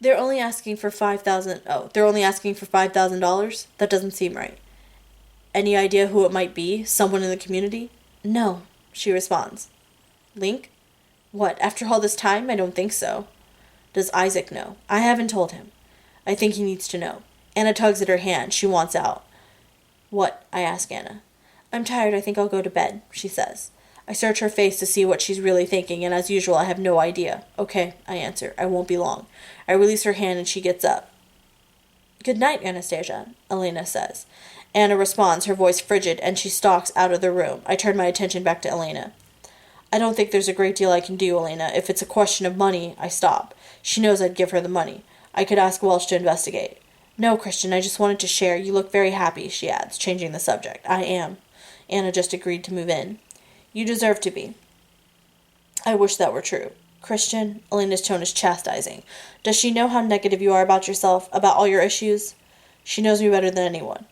They're only asking for $5,000? That doesn't seem right. Any idea who it might be? Someone in the community? No, she responds. Link? What, after all this time? I don't think so. Does Isaac know? I haven't told him. I think he needs to know. Anna tugs at her hand. She wants out. What? I ask Anna. I'm tired. I think I'll go to bed, she says. I search her face to see what she's really thinking, and as usual, I have no idea. Okay, I answer. I won't be long. I release her hand, and she gets up. Good night, Anastasia, Elena says. Anna responds, her voice frigid, and she stalks out of the room. I turn my attention back to Elena. I don't think there's a great deal I can do, Elena. If it's a question of money, I stop. She knows I'd give her the money. I could ask Welch to investigate. No, Christian, I just wanted to share. You look very happy, she adds, changing the subject. I am. Anna just agreed to move in. You deserve to be. I wish that were true. Christian, Elena's tone is chastising. Does she know how negative you are about yourself, about all your issues? She knows me better than anyone.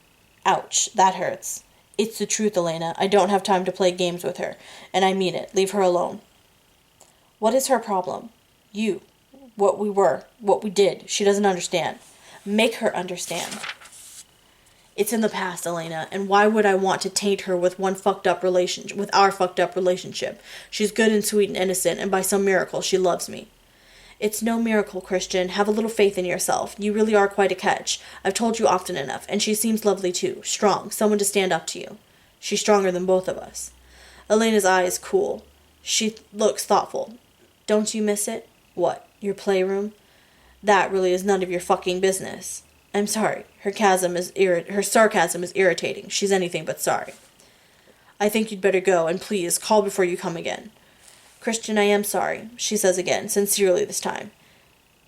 Ouch, that hurts. It's the truth, Elena. I don't have time to play games with her, and I mean it. Leave her alone. What is her problem? You. What we were. What we did. She doesn't understand. Make her understand. It's in the past, Elena, and why would I want to taint her with our fucked up relationship? She's good and sweet and innocent, and by some miracle she loves me. It's no miracle, Christian. Have a little faith in yourself. You really are quite a catch. I've told you often enough, and she seems lovely too. Strong. Someone to stand up to you. She's stronger than both of us. Elena's eye is cool. She looks thoughtful. Don't you miss it? What? Your playroom? That really is none of your fucking business. I'm sorry. Her sarcasm is irritating. She's anything but sorry. I think you'd better go, and please, call before you come again. Christian, I am sorry, she says again, sincerely this time.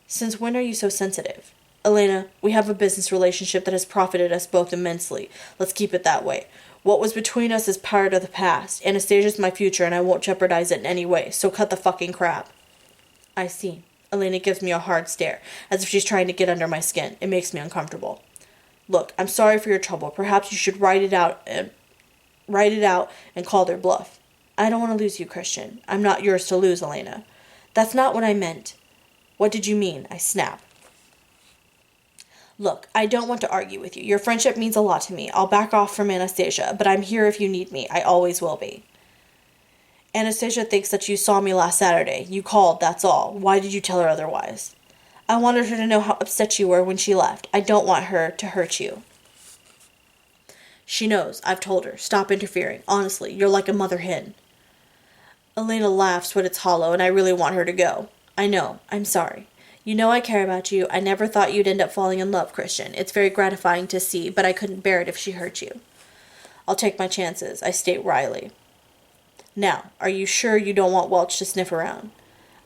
Since when are you so sensitive? Elena, we have a business relationship that has profited us both immensely. Let's keep it that way. What was between us is part of the past. Anastasia's my future, and I won't jeopardize it in any way, so cut the fucking crap. I see. Elena gives me a hard stare, as if she's trying to get under my skin. It makes me uncomfortable. Look, I'm sorry for your trouble. Perhaps you should write it out and call their bluff. I don't want to lose you, Christian. I'm not yours to lose, Elena. That's not what I meant. What did you mean? I snap. Look, I don't want to argue with you. Your friendship means a lot to me. I'll back off from Anastasia, but I'm here if you need me. I always will be. Anastasia thinks that you saw me last Saturday. You called, that's all. Why did you tell her otherwise? I wanted her to know how upset you were when she left. I don't want her to hurt you. She knows. I've told her. Stop interfering. Honestly, you're like a mother hen. Elena laughs, but it's hollow, and I really want her to go. I know. I'm sorry. You know I care about you. I never thought you'd end up falling in love, Christian. It's very gratifying to see, but I couldn't bear it if she hurt you. I'll take my chances, I state wryly. Now, are you sure you don't want Welch to sniff around?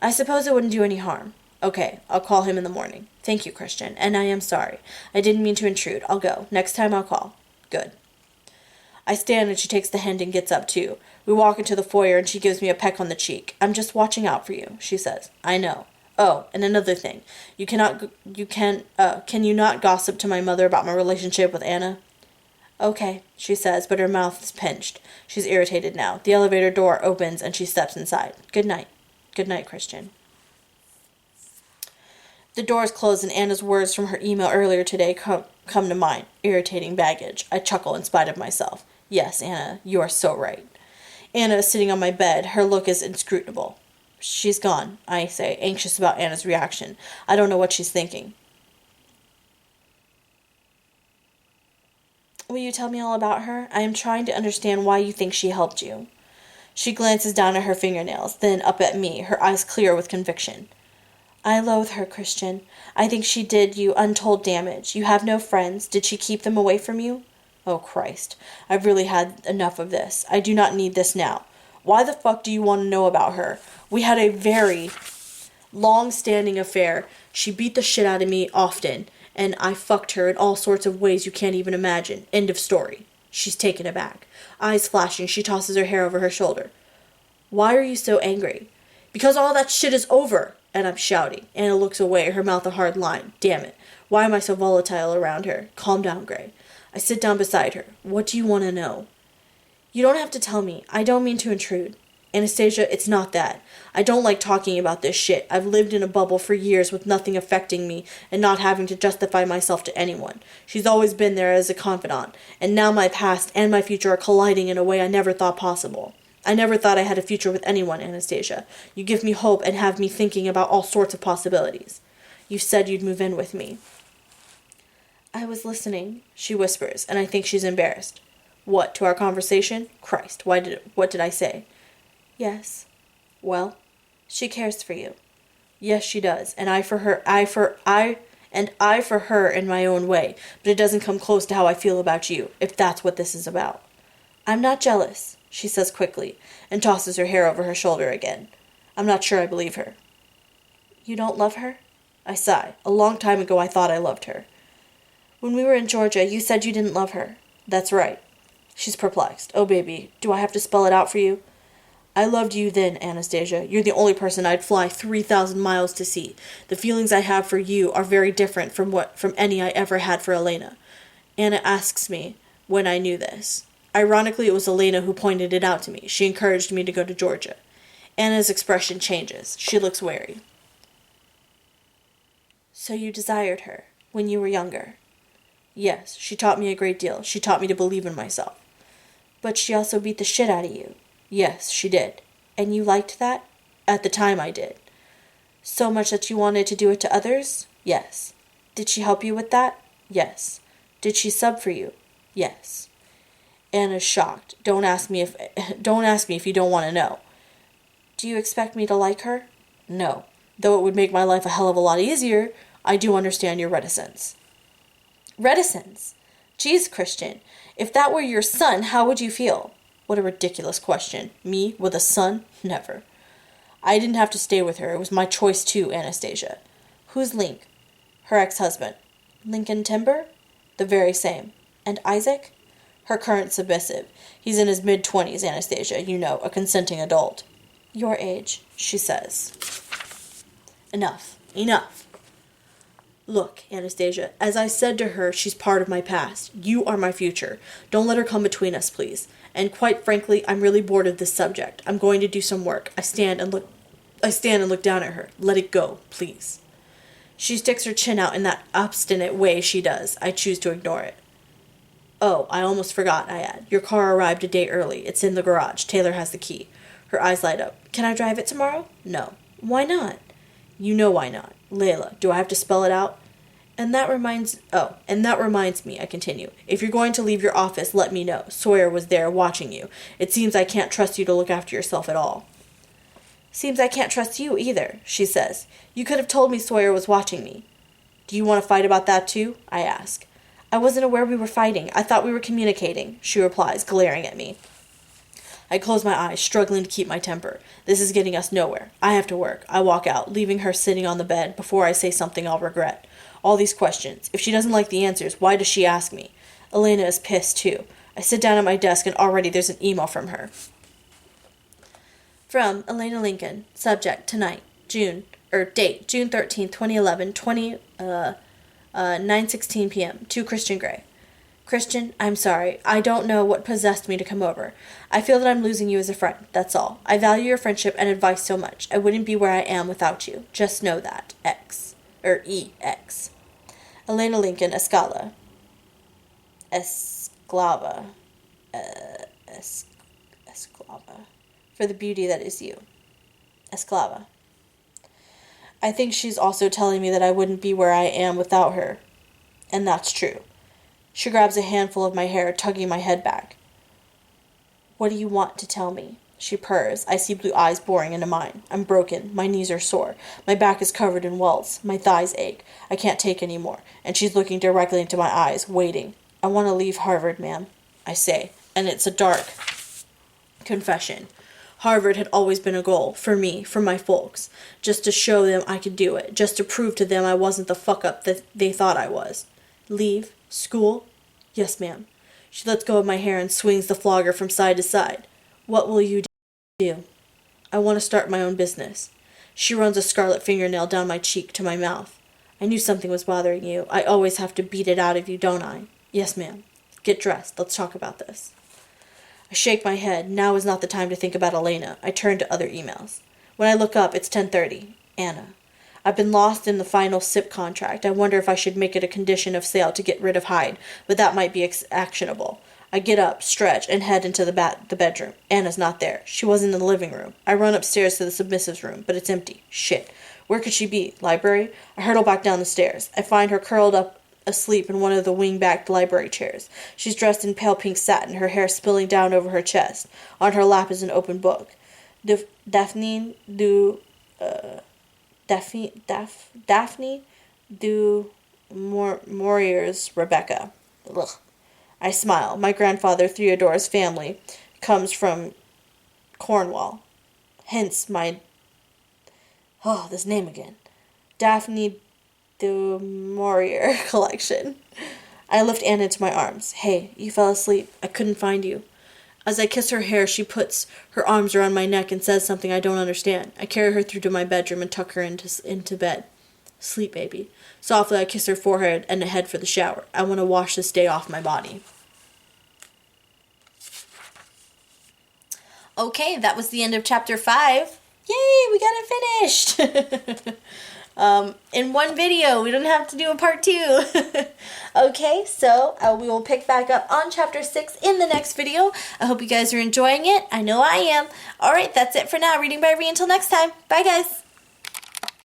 I suppose it wouldn't do any harm. Okay, I'll call him in the morning. Thank you, Christian, and I am sorry. I didn't mean to intrude. I'll go. Next time I'll call. Good. I stand and she takes the hint and gets up too. We walk into the foyer and she gives me a peck on the cheek. I'm just watching out for you, she says. I know. Oh, and another thing. Can you not gossip to my mother about my relationship with Anna? Okay, she says, but her mouth is pinched. She's irritated now. The elevator door opens and she steps inside. Good night. Good night, Christian. The doors close and Anna's words from her email earlier today come to mind. Irritating baggage. I chuckle in spite of myself. Yes, Anna, you are so right. Anna is sitting on my bed. Her look is inscrutable. She's gone, I say, anxious about Anna's reaction. I don't know what she's thinking. Will you tell me all about her? I am trying to understand why you think she helped you. She glances down at her fingernails, then up at me, her eyes clear with conviction. I loathe her, Christian. I think she did you untold damage. You have no friends. Did she keep them away from you? Oh, Christ. I've really had enough of this. I do not need this now. Why the fuck do you want to know about her? We had a very long-standing affair. She beat the shit out of me often, and I fucked her in all sorts of ways you can't even imagine. End of story. She's taken aback. Eyes flashing, she tosses her hair over her shoulder. Why are you so angry? Because all that shit is over, and I'm shouting. Anna looks away, her mouth a hard line. Damn it. Why am I so volatile around her? Calm down, Gray. I sit down beside her. What do you want to know? You don't have to tell me. I don't mean to intrude. Anastasia, it's not that. I don't like talking about this shit. I've lived in a bubble for years with nothing affecting me and not having to justify myself to anyone. She's always been there as a confidant, and now my past and my future are colliding in a way I never thought possible. I never thought I had a future with anyone, Anastasia. You give me hope and have me thinking about all sorts of possibilities. You said you'd move in with me. I was listening, she whispers, and I think she's embarrassed. What, to our conversation? Christ, what did I say? Yes. Well, she cares for you. Yes, she does, and I for her in my own way, but it doesn't come close to how I feel about you, if that's what this is about. I'm not jealous. she says quickly, and tosses her hair over her shoulder again. I'm not sure I believe her. You don't love her? I sigh. A long time ago I thought I loved her. When we were in Georgia, you said you didn't love her. That's right. She's perplexed. Oh, baby, do I have to spell it out for you? I loved you then, Anastasia. You're the only person I'd fly 3,000 miles to see. The feelings I have for you are very different from any I ever had for Elena. Anna asks me when I knew this. Ironically, it was Elena who pointed it out to me. She encouraged me to go to Georgia. Anna's expression changes. She looks wary. So you desired her when you were younger? Yes, she taught me a great deal. She taught me to believe in myself. But she also beat the shit out of you. Yes, she did. And you liked that? At the time I did. So much that you wanted to do it to others? Yes. Did she help you with that? Yes. Did she sub for you? Yes. Anna's shocked. Don't ask me if you don't want to know. Do you expect me to like her? No. Though it would make my life a hell of a lot easier, I do understand your reticence. Reticence? Geez, Christian, if that were your son, how would you feel? What a ridiculous question. Me with a son? Never. I didn't have to stay with her. It was my choice too, Anastasia. Who's Link? Her ex-husband. Lincoln Timber? The very same. And Isaac? Her current submissive. He's in his mid-20s, Anastasia. You know, a consenting adult. Your age, she says. Enough. Enough. Look, Anastasia, as I said to her, she's part of my past. You are my future. Don't let her come between us, please. And quite frankly, I'm really bored of this subject. I'm going to do some work. I stand and look down at her. Let it go, please. She sticks her chin out in that obstinate way she does. I choose to ignore it. Oh, I almost forgot, I add. Your car arrived a day early. It's in the garage. Taylor has the key. Her eyes light up. Can I drive it tomorrow? No. Why not? You know why not. Layla, do I have to spell it out? And that reminds me, I continue. If you're going to leave your office, let me know. Sawyer was there watching you. It seems I can't trust you to look after yourself at all. Seems I can't trust you either, she says. You could have told me Sawyer was watching me. Do you want to fight about that too? I ask. I wasn't aware we were fighting. I thought we were communicating, she replies, glaring at me. I close my eyes, struggling to keep my temper. This is getting us nowhere. I have to work. I walk out, leaving her sitting on the bed before I say something I'll regret. All these questions. If she doesn't like the answers, why does she ask me? Elena is pissed, too. I sit down at my desk and already there's an email from her. From Elena Lincoln. Subject, tonight. Date, June 13th, 2011, 9:16 p.m. To Christian Grey. Christian, I'm sorry. I don't know what possessed me to come over. I feel that I'm losing you as a friend, that's all. I value your friendship and advice so much. I wouldn't be where I am without you. Just know that. EX. Elena Lincoln, Esclava. For the beauty that is you. Esclava. I think she's also telling me that I wouldn't be where I am without her. And that's true. She grabs a handful of my hair, tugging my head back. What do you want to tell me? She purrs. I see blue eyes boring into mine. I'm broken. My knees are sore. My back is covered in welts. My thighs ache. I can't take any more. And she's looking directly into my eyes, waiting. I want to leave Harvard, ma'am, I say. And it's a dark confession. Harvard had always been a goal, for me, for my folks. Just to show them I could do it. Just to prove to them I wasn't the fuck-up that they thought I was. Leave? School? Yes, ma'am. She lets go of my hair and swings the flogger from side to side. What will you do? I want to start my own business. She runs a scarlet fingernail down my cheek to my mouth. I knew something was bothering you. I always have to beat it out of you, don't I? Yes, ma'am. Get dressed. Let's talk about this. I shake my head. Now is not the time to think about Elena. I turn to other emails. When I look up, it's 10:30. Anna. I've been lost in the final SIP contract. I wonder if I should make it a condition of sale to get rid of Hyde, but that might be actionable. I get up, stretch, and head into the bedroom. Anna's not there. She wasn't in the living room. I run upstairs to the submissive's room, but it's empty. Shit. Where could she be? Library? I hurtle back down the stairs. I find her curled up asleep in one of the wing-backed library chairs. She's dressed in pale pink satin, her hair spilling down over her chest. On her lap is an open book. Daphne du Maurier's Rebecca. Ugh. I smile. My grandfather Theodore's family comes from Cornwall. Hence my, this name again. Daphne du Maurier collection. I lift Anna into my arms. Hey, you fell asleep. I couldn't find you. As I kiss her hair, she puts her arms around my neck and says something I don't understand. I carry her through to my bedroom and tuck her into bed. Sleep, baby. Softly, I kiss her forehead and head for the shower. I want to wash this day off my body. Okay, that was the end of chapter 5. Yay, we got it finished! In one video. We don't have to do a part 2. Okay, so we will pick back up on chapter 6 in the next video. I hope you guys are enjoying it. I know I am. Alright, that's it for now. Reading by Ree until next time. Bye, guys.